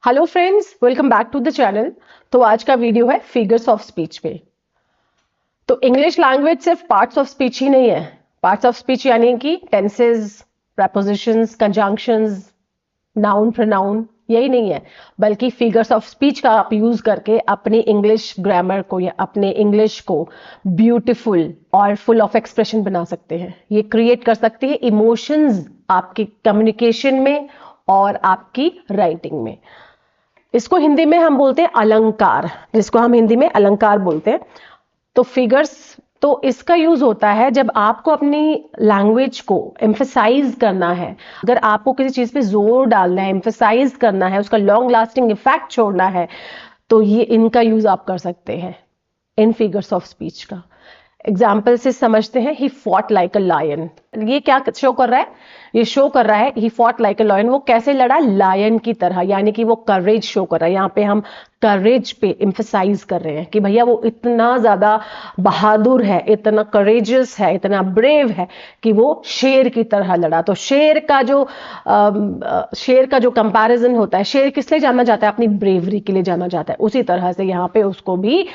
Hello friends, welcome back to the channel. तो आज का वीडियो है फिगर्स ऑफ स्पीच पे। तो इंग्लिश लैंग्वेज सिर्फ पार्ट्स ऑफ स्पीच ही नहीं है। पार्ट्स ऑफ स्पीच यानी कि tenses, propositions, conjunctions, noun, pronoun, यही नहीं है, बल्कि फिगर्स ऑफ स्पीच का आप यूज करके अपनी इंग्लिश ग्रामर को या अपने इंग्लिश को ब्यूटीफुल और फुल ऑफ एक्सप्रेशन बना सकते हैं। ये क्रिएट कर सकती है इमोशंस आपकी कम्युनिकेशन में और आपकी राइटिंग में। इसको हिंदी में हम बोलते हैं अलंकार, जिसको हम हिंदी में अलंकार बोलते हैं। तो फिगर्स, तो इसका यूज होता है जब आपको अपनी लैंग्वेज को एम्फसाइज करना है। अगर आपको किसी चीज पे जोर डालना है, एम्फसाइज करना है, उसका लॉन्ग लास्टिंग इफेक्ट छोड़ना है, तो ये इनका यूज आप कर सकते हैं इन फिगर्स ऑफ स्पीच का। एग्जाम्पल से समझते हैं। He fought like a lion. ये क्या शो कर रहा है? ये शो कर रहा है he fought like a lion. वो कैसे लड़ा? लायन की तरह, यानी कि वो करेज शो कर रहा है। यहाँ पे हम करेज पे एम्फसाइज कर रहे हैं कि भैया वो इतना ज्यादा बहादुर है, इतना करेजियस है, इतना ब्रेव है कि वो शेर की तरह लड़ा। तो शेर का जो कंपैरिजन होता है, शेर किस लिए जाना जाता है? अपनी ब्रेवरी के लिए जाना जाता है। उसी तरह से यहाँ पे उसको भी,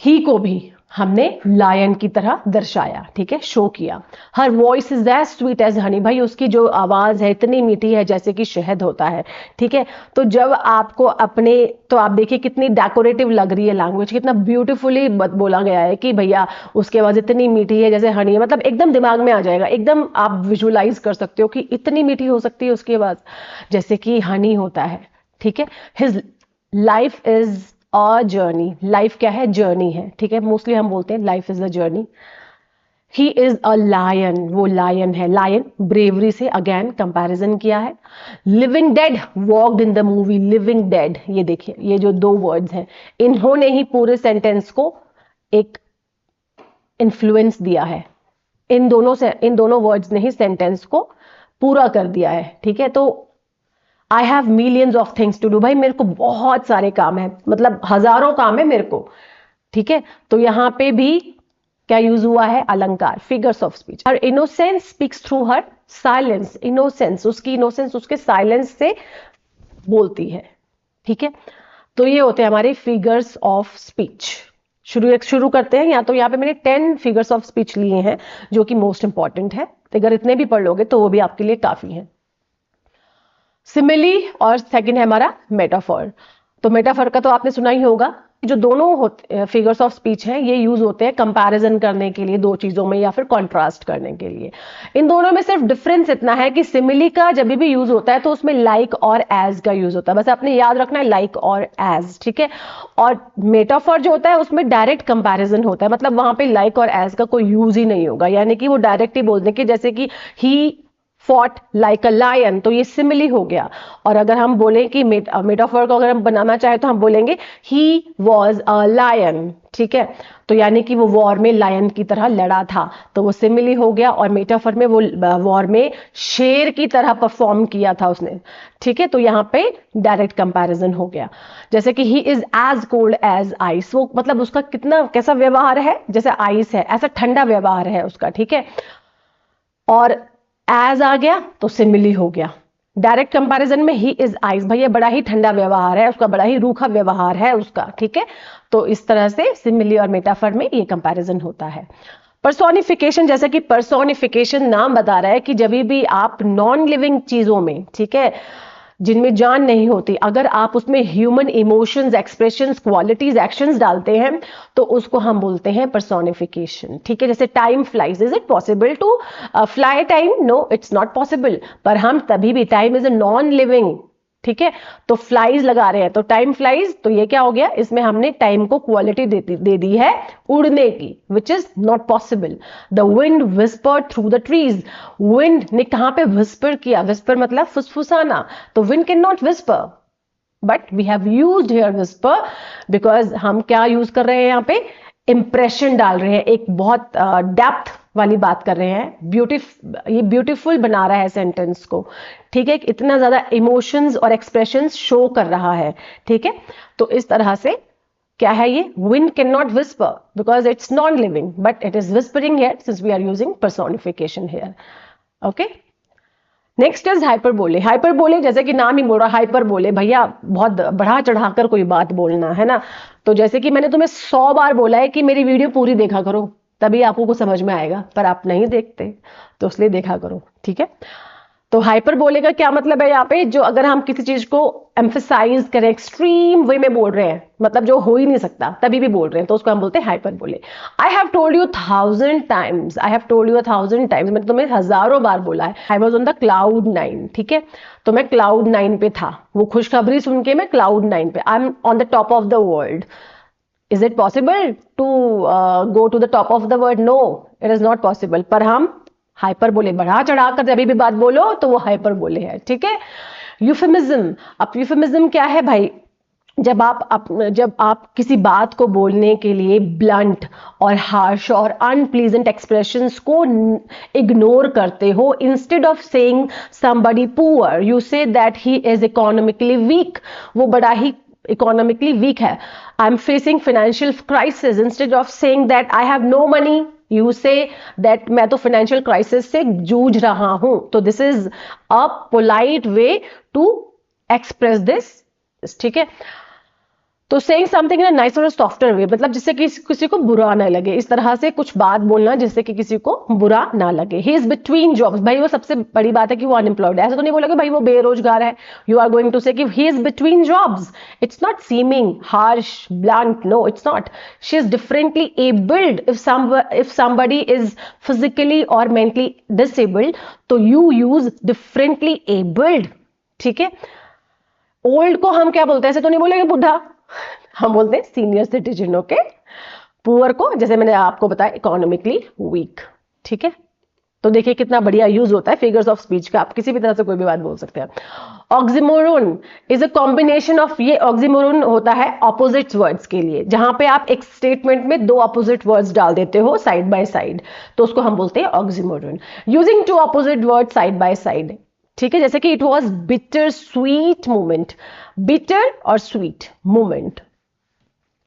ही को भी हमने लायन की तरह दर्शाया, ठीक है, शो किया। Her voice is as sweet as honey. भाई उसकी जो आवाज है इतनी मीठी है जैसे कि शहद होता है, ठीक है। तो जब आपको अपने, तो आप देखिए कितनी डेकोरेटिव लग रही है लैंग्वेज, कितना ब्यूटीफुली बोला गया है कि भैया उसकी आवाज इतनी मीठी है जैसे हनी है। मतलब एकदम दिमाग में आ जाएगा, एकदम आप विजुलाइज कर सकते हो कि इतनी मीठी हो सकती है उसकी आवाज जैसे कि हनी होता है, ठीक है। His life is a journey. Life क्या है? जर्नी है, ठीक है। मोस्टली हम बोलते हैं life is a journey. He is a lion. वो लायन है। लायन ब्रेवरी से अगेन कंपैरिजन किया है। Living dead walked in the movie. Living dead, ये देखिए, ये जो दो वर्ड्स हैं, इन्होंने ही पूरे सेंटेंस को एक इन्फ्लुएंस दिया है। इन दोनों वर्ड्स ने ही सेंटेंस को पूरा कर दिया है, ठीक है। तो I have millions of things to do. भाई मेरे को बहुत सारे काम है, मतलब हजारों काम है मेरे को, ठीक है। तो यहां पे भी क्या यूज हुआ है? अलंकार, figures of speech. Her innocence speaks through her silence. Innocence, उसकी इनोसेंस उसके साइलेंस से बोलती है, ठीक है। तो ये होते हैं हमारे फिगर्स ऑफ स्पीच। शुरू करते हैं। या तो यहाँ पे मैंने 10 फिगर्स ऑफ स्पीच लिए हैं जो कि मोस्ट इंपॉर्टेंट है। तो अगर इतने भी पढ़ लोगे तो वो भी आपके लिए काफी है। सिमिली और सेकंड है हमारा मेटाफर। तो मेटाफर का तो आपने सुना ही होगा। जो दोनों फिगर्स ऑफ स्पीच हैं, ये यूज होते हैं कंपैरिजन करने के लिए दो चीजों में, या फिर कॉन्ट्रास्ट करने के लिए। इन दोनों में सिर्फ डिफरेंस इतना है कि सिमिली का जब भी यूज होता है तो उसमें लाइक और एज का यूज होता है। बस आपने याद रखना है लाइक और एज, ठीक है। और मेटाफर जो होता है उसमें डायरेक्ट कंपैरिजन होता है, मतलब वहां पे लाइक और एज का कोई यूज ही नहीं होगा, यानी कि वो डायरेक्ट ही बोलने की, जैसे कि he fought like a lion, तो ये सिमिली हो गया। और अगर हम बोलें कि मेटाफर को अगर हम बनाना चाहे तो हम बोलेंगे ही वॉज अ लायन, ठीक है। तो यानी कि वो वॉर में लायन की तरह लड़ा था, तो वो सिमिली हो गया। और मेटाफर में वो वॉर में शेर की तरह परफॉर्म किया था उसने, ठीक है। तो यहां पे डायरेक्ट कंपैरिजन हो गया। जैसे कि he is as cold as ice. वो मतलब उसका कितना, कैसा व्यवहार है? जैसे आइस है, ऐसा ठंडा व्यवहार है उसका, ठीक है। और एज आ गया तो सिमिली हो गया। डायरेक्ट कंपैरिजन में ही इज आइस, भैया बड़ा ही ठंडा व्यवहार है उसका, बड़ा ही रूखा व्यवहार है उसका, ठीक है। तो इस तरह से सिमिली और मेटाफर में ये कंपैरिजन होता है। पर्सोनिफिकेशन, जैसे कि पर्सोनिफिकेशन नाम बता रहा है कि जब भी आप नॉन लिविंग चीजों में, ठीक है, जिनमें जान नहीं होती, अगर आप उसमें human emotions, expressions, qualities, actions डालते हैं तो उसको हम बोलते हैं पर्सोनिफिकेशन, ठीक है। जैसे time flies, is it possible to fly time? No, it's not possible. पर हम तभी भी, time is a non living, ठीक है। तो फ्लाइज लगा रहे हैं तो टाइम फ्लाइज, तो ये क्या हो गया? इसमें हमने टाइम को क्वालिटी दे दी है उड़ने की, which is not possible. The wind whisper through the trees. Wind ने कहां पे विस्पर किया? विस्पर मतलब फुसफुसाना। तो wind can not whisper, but we have used here whisper because हम क्या यूज कर रहे हैं यहाँ पे? इंप्रेशन डाल रहे हैं, एक बहुत डेप्थ वाली बात कर रहे हैं। ये ब्यूटीफुल बना रहा है सेंटेंस को, ठीक है। इतना ज्यादा इमोशंस और एक्सप्रेशंस शो कर रहा है, ठीक है। तो इस तरह से क्या है ये? Wind can not whisper because it's non living, but it is whispering here since we are using personification here, okay. Next is hyperbole. Hyperbole जैसे कि नाम ही बोल रहा, हाइपरबोले भैया बहुत बढ़ा चढ़ाकर कोई बात बोलना है ना। तो जैसे कि मैंने तुम्हें 100 बार बोला है कि मेरी वीडियो पूरी देखा करो, तभी आपको कुछ समझ में आएगा, पर आप नहीं देखते, तो इसलिए देखा करो, ठीक है। तो हाइपरबोले का क्या मतलब है यहाँ पे, जो अगर हम किसी चीज को एम्फेसाइज करें, एक्सट्रीम वे में बोल रहे हैं, मतलब जो हो ही नहीं सकता तभी भी बोल रहे हैं, तो उसको हम बोलते हैं hyperbole. I have told you 1000 times, I have told you 1000 times, मैंने तुम्हें हजारों बार बोला है। I was on the cloud 9, ठीक है, तो मैं क्लाउड 9 पे था, वो खुशखबरी सुन के मैं क्लाउड 9 पे, I am on the top of the world. Is it possible to go to the top of the world? No, it is not possible, पर हम हाइपर बोले, बढ़ा चढ़ाकर जब भी बात बोलो तो वो हाइपर बोले है, ठीक है। यूफेमिज्म, अब यूफेमिज्म क्या है भाई, जब आप किसी बात को बोलने के लिए ब्लंट और हार्श और अनप्लीजेंट एक्सप्रेशंस को इग्नोर करते हो, instead of saying somebody poor you say that he is economically weak, वो बड़ा ही इकोनॉमिकली वीक है। I am facing financial crisis, instead of saying that I have no money you say that मैं तो financial crisis से जूझ रहा हूं। तो this is a polite way to express this, ठीक है। तो saying something in a nicer और सॉफ्टर वे, मतलब जिससे कि किसी को बुरा ना लगे, इस तरह से कुछ बात बोलना जिससे कि किसी को बुरा ना लगे। ही इज बिटवीन जॉब्स, भाई वो सबसे बड़ी बात है कि वो अनएम्प्लॉयड है, ऐसा तो नहीं बोला कि भाई वो बेरोजगार है। You are going to say कि he is between jobs, it's not seeming harsh blunt, no it's not, she is differently abled. If somebody is physically और मेंटली डिसेबल्ड, तो यू यूज डिफरेंटली एबल्ड, ठीक है। Old को हम क्या बोलते हैं, ऐसे तो नहीं बोलेंगे बुढ़ा, हम बोलते हैं सीनियर सिटीजन, ओके। पुअर को, जैसे मैंने आपको बताया, इकोनॉमिकली वीक, ठीक है। तो देखिए कितना बढ़िया यूज होता है फिगर्स ऑफ स्पीच का, आप किसी भी तरह से कोई भी बात बोल सकते हैं। Oxymoron is a combination of, ये ऑक्सीमोरोन होता है ऑपोजिट वर्ड्स के लिए, जहां पे आप एक स्टेटमेंट में दो ऑपोजिट वर्ड्स डाल देते हो साइड बाय साइड, तो उसको हम बोलते हैं oxymoron. Using two opposite word side by side, ठीक है, जैसे कि it was bitter sweet moment, bitter और sweet moment,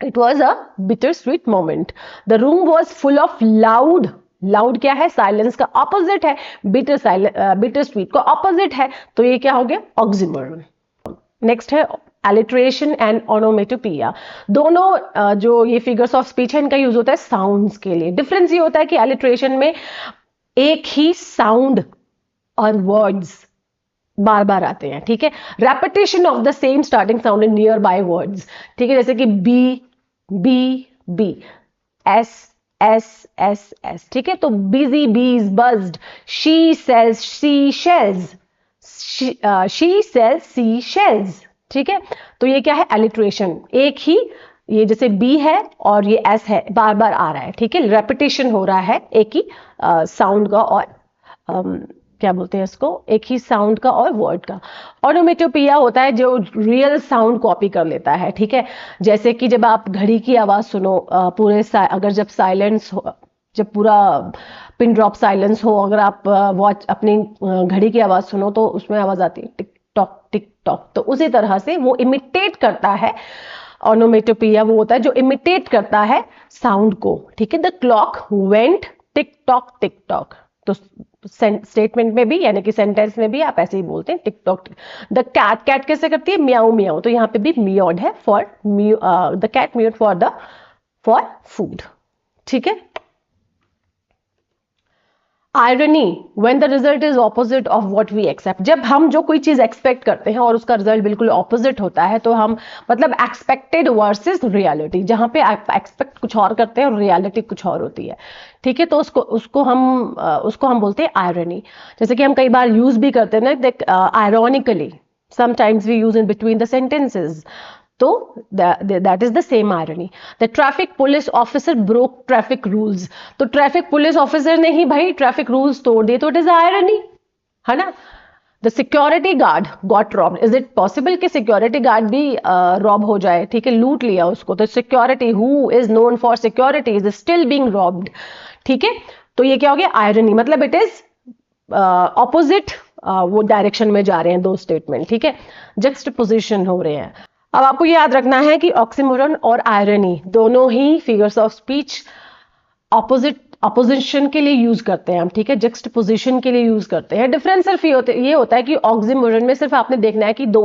it was a bitter sweet moment. The room was full of loud, loud क्या है, साइलेंस का ऑपोजिट है, bitter sweet का ऑपोजिट है, तो ये क्या हो गया, ऑक्सीमोरोन। नेक्स्ट है एलिट्रेशन एंड ओनोमेटोपिया। दोनों जो ये फिगर्स ऑफ स्पीच है, इनका यूज होता है साउंड्स के लिए। डिफरेंस ये होता है कि एलिट्रेशन में एक ही साउंड और वर्ड्स बार बार आते हैं, ठीक है। Repetition of the same starting sound in nearby words, ठीक है, जैसे कि B B B, S S S S, ठीक है। तो busy bees buzzed, she sells sea shells, she sells sea shells, ठीक है। तो ये क्या है, एलिट्रेशन, एक ही, ये जैसे बी है और ये एस है, बार बार आ रहा है, ठीक है, रेपिटेशन हो रहा है एक ही साउंड का और क्या बोलते हैं इसको, एक ही साउंड का और वर्ड का। ओनोमेटोपिया होता है जो रियल साउंड कॉपी कर लेता है, ठीक है। जैसे कि जब आप घड़ी की आवाज सुनो, अगर जब साइलेंस हो, जब पूरा पिन ड्रॉप साइलेंस हो, अगर आप वॉच अपनी घड़ी की आवाज सुनो तो उसमें आवाज आती है टिक टॉक, तो उसी तरह से वो इमिटेट करता है। ओनोमेटोपिया वो होता है जो इमिटेट करता है साउंड को, ठीक है। The clock went tick tock, तो स्टेटमेंट में भी यानी कि सेंटेंस में भी आप ऐसे ही बोलते हैं टिक टॉक। द कैट कैसे करती है, म्याऊ म्याऊ, तो यहाँ पे भी म्योड है for the cat meowed for food, ठीक है। Irony, when the result is opposite of what we accept, जब हम जो कोई चीज एक्सपेक्ट करते हैं और उसका रिजल्ट बिल्कुल ऑपोजिट होता है, तो हम मतलब एक्सपेक्टेड वर्सेस रियलिटी, जहां पे एक्सपेक्ट कुछ और करते हैं और रियलिटी कुछ और होती है, ठीक है। तो उसको हम बोलते हैं आयरनी। जैसे कि हम कई बार यूज भी करते हैं ना, ironically sometimes we use in between the sentences, तो that is the same irony. The traffic police officer broke traffic rules, तो ट्रैफिक पुलिस ऑफिसर ने ही भाई ट्रैफिक रूल्स तोड़ दिए, तो इट इज आयरनी, है ना। The security guard got robbed, is it possible कि सिक्योरिटी गार्ड भी रॉब हो जाए, ठीक है, लूट लिया उसको, तो security who is known for security is still being robbed, ठीक है। तो ये क्या हो गया, आयरनी, मतलब इट इज ऑपोजिट वो डायरेक्शन में जा रहे हैं दो स्टेटमेंट, ठीक है, जक्सटापोजिशन हो रहे हैं। अब आपको याद रखना है कि ऑक्सीमोरन और आयरनी दोनों ही figures of speech opposite opposition के लिए यूज करते हैं हम, ठीक है, जक्स्टपोजिशन के लिए यूज करते हैं। डिफरेंस सिर्फ ये होता है कि ऑक्सिमोरन में सिर्फ आपने देखना है कि दो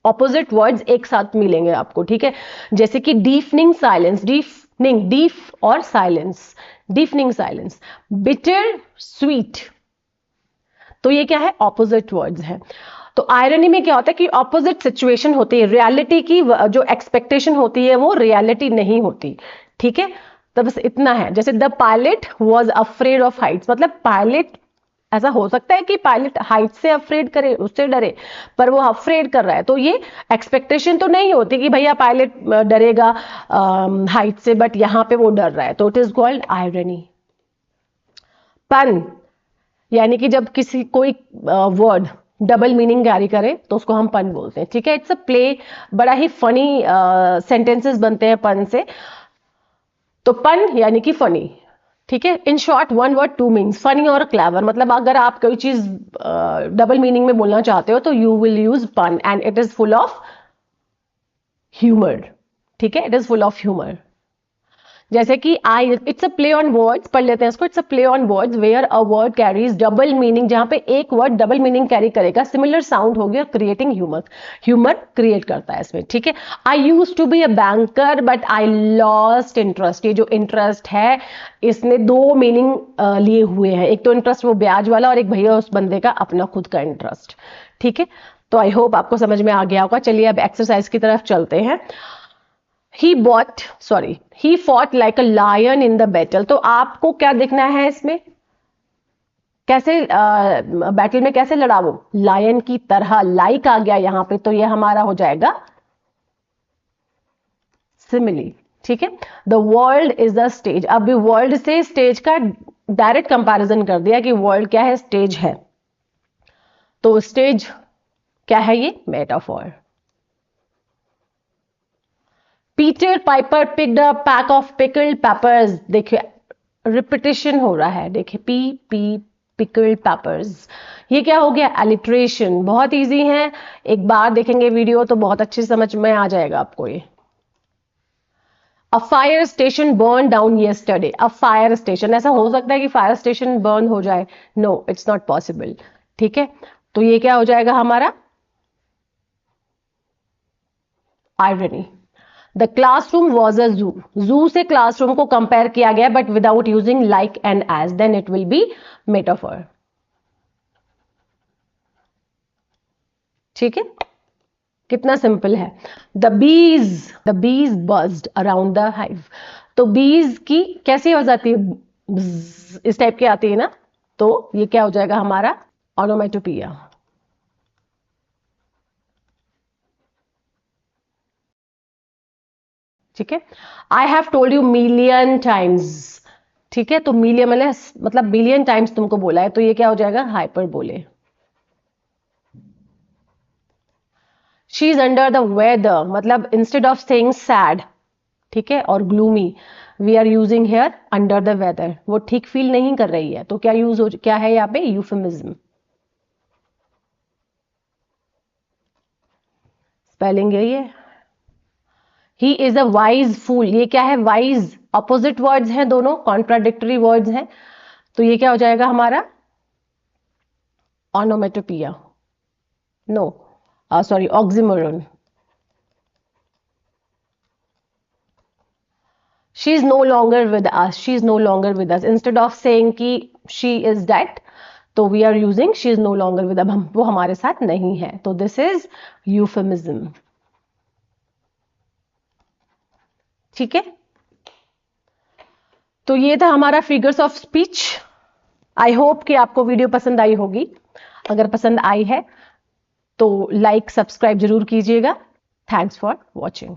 ऑपोजिट वर्ड्स एक साथ मिलेंगे आपको, ठीक है। जैसे कि डीफनिंग साइलेंस, डीफ और साइलेंस, डीफनिंग साइलेंस, बिटर स्वीट, तो ये क्या है, ऑपोजिट वर्ड्स है। तो आयरनी में क्या होता है कि ऑपोजिट सिचुएशन होती है, रियलिटी की जो एक्सपेक्टेशन होती है वो रियलिटी नहीं होती, ठीक है। तो बस इतना है। जैसे the pilot was afraid of Heights, मतलब पायलट, ऐसा हो सकता है कि पायलट हाइट से अफ्रेड करे, उससे डरे, पर वो अफ्रेड कर रहा है, तो ये एक्सपेक्टेशन तो नहीं होती कि भैया पायलट डरेगा हाइट से, बट यहां पे वो डर रहा है, तो इट इज कॉल्ड आयरनी। पन, यानी कि जब कोई वर्ड डबल मीनिंग कैरी करे तो उसको हम पन बोलते हैं, ठीक है। इट्स अ प्ले, बड़ा ही फनी सेंटेंसेस बनते हैं पन से। तो पन यानी कि फनी, ठीक है। In short one word two meanings, funny और क्लेवर, मतलब अगर आप कोई चीज डबल मीनिंग में बोलना चाहते हो तो you will use pun and it is full of humour, ठीक है, it is full of humour. जैसे कि I, it's a play on words, पढ़ लेते हैं इसको। It's a play on words where a word carries double meaning, जहां पे एक वर्ड डबल मीनिंग कैरी करेगा, सिमिलर साउंड होगी और क्रिएटिंग ह्यूमर, ह्यूमर क्रिएट करता है इसमें, ठीक है। I used to be a banker but I lost interest, ये जो इंटरेस्ट है इसने दो मीनिंग लिए हुए हैं, एक तो इंटरेस्ट वो ब्याज वाला और एक भैया उस बंदे का अपना खुद का इंटरेस्ट, ठीक है। तो आई होप आपको समझ में आ गया होगा। चलिए अब एक्सरसाइज की तरफ चलते हैं। he fought like a lion in the battle, तो आपको क्या देखना है इसमें, कैसे बैटल में कैसे लड़ा वो, लायन की तरह, लाइक आ गया यहां पे, तो ये हमारा हो जाएगा सिमिली, ठीक है। The world is the stage, अब वर्ल्ड से स्टेज का डायरेक्ट कंपैरिजन कर दिया कि वर्ल्ड क्या है, स्टेज है, तो स्टेज क्या है, ये metaphor. Peter Piper picked a pack of pickled papers, देखिए रिपीटिशन हो रहा है, देखिए पी पिकल्ड पेपर्स, ये क्या हो गया, एलिट्रेशन। बहुत इजी है, एक बार देखेंगे वीडियो तो बहुत अच्छे समझ में आ जाएगा आपको ये। A fire station burn down yesterday, a fire station, ऐसा हो सकता है कि फायर स्टेशन बर्न हो जाए, नो इट्स नॉट पॉसिबल, ठीक है। तो ये क्या हो जाएगा हमारा, irony. The classroom was a zoo, zoo से क्लासरूम को कंपेयर किया गया but without using like and as, then it will be metaphor, ठीक है। कितना सिंपल है। The bees बज्ड around the hive, तो बीज की कैसी आवाज आती है, इस टाइप की आती है ना, तो ये क्या हो जाएगा हमारा, ऑनोमेटोपिया, ठीक है। I have told you million times, ठीक है, तो मिलियन मतलब बिलियन टाइम्स तुमको बोला है, तो ये क्या हो जाएगा, hyperbole. She is under the weather, मतलब इंस्टेड ऑफ सेइंग सैड, ठीक है, और gloomy, we are using here under the weather, वो ठीक फील नहीं कर रही है, तो क्या यूज हो, क्या है यहाँ पे, यूफेमिज्म। स्पेलिंग है ये। ही इज अ वाइज फूल, ये क्या है, वाइज, ऑपोजिट वर्ड्स हैं दोनों, कॉन्ट्राडिक्टरी वर्ड्स हैं, तो ये क्या हो जाएगा हमारा, onomatopoeia, no sorry oxymoron. She is no longer with us, she is no longer with us, instead of saying कि she is dead, तो we are using she is no longer with us, वो हमारे साथ नहीं है, तो this is euphemism, ठीक है। तो ये था हमारा figures of speech. I hope कि आपको वीडियो पसंद आई होगी, अगर पसंद आई है तो लाइक सब्सक्राइब जरूर कीजिएगा। Thanks for watching.